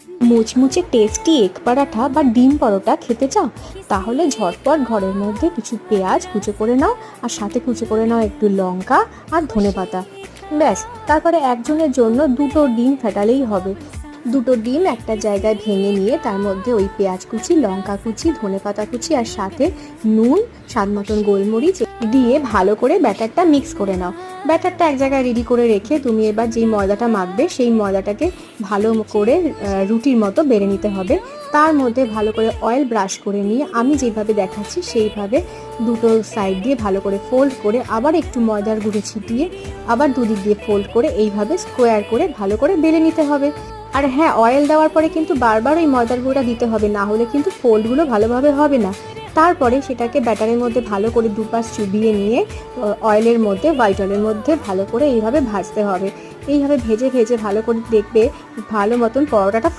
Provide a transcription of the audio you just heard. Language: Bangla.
মুচমুচে টেস্টি এগ পরাঠা বা ডিম পরোটা খেতে চাও? তাহলে ঝটপট ঘরের মধ্যে কিছু পেঁয়াজ কুচো করে নাও, আর সাথে কুচো করে নাও একটু লঙ্কা আর ধনেপাতা। ব্যাস, তারপরে একজনের জন্য দুটো ডিম ফেটালেই হবে। দুটো ডিম একটা জায়গায় ভেঙে নিয়ে তার মধ্যে ওই পেঁয়াজ কুচি, লঙ্কা কুচি, ধনেপাতা কুচি আর সাথে নুন, স্বাদ মতন গোলমরিচ দিয়ে ভালো করে ব্যাটারটা মিক্স করে নাও। ব্যাটারটা এক জায়গায় রেডি করে রেখে তুমি এবার যেই ময়দাটা মাখবে সেই ময়দাটাকে ভালো করে রুটির মতো বেড়ে নিতে হবে। তার মধ্যে ভালো করে অয়েল ব্রাশ করে নিয়ে আমি যেভাবে দেখাচ্ছি সেইভাবে দুটো সাইড দিয়ে ভালো করে ফোল্ড করে আবার একটু ময়দার গুঁড়ো ছিটিয়ে আবার দুদিক দিয়ে ফোল্ড করে এইভাবে স্কোয়ার করে ভালো করে বেলে নিতে হবে। আর হ্যাঁ, অয়েল দেওয়ার পরে কিন্তু বারবার ওই ময়দার গুঁড়োটা দিতে হবে, না হলে কিন্তু ফোল্ডগুলো ভালোভাবে হবে না। তারপরে সেটাকে ব্যাটারের মধ্যে ভালো করে দুপাশ চুবিয়ে নিয়ে অয়েলের মধ্যে, হোয়াইট অয়েলের মধ্যে ভালো করে এইভাবে ভাজতে হবে। এইভাবে ভেজে ভেজে ভালো করে দেখবে ভালো মতন পরোটাটা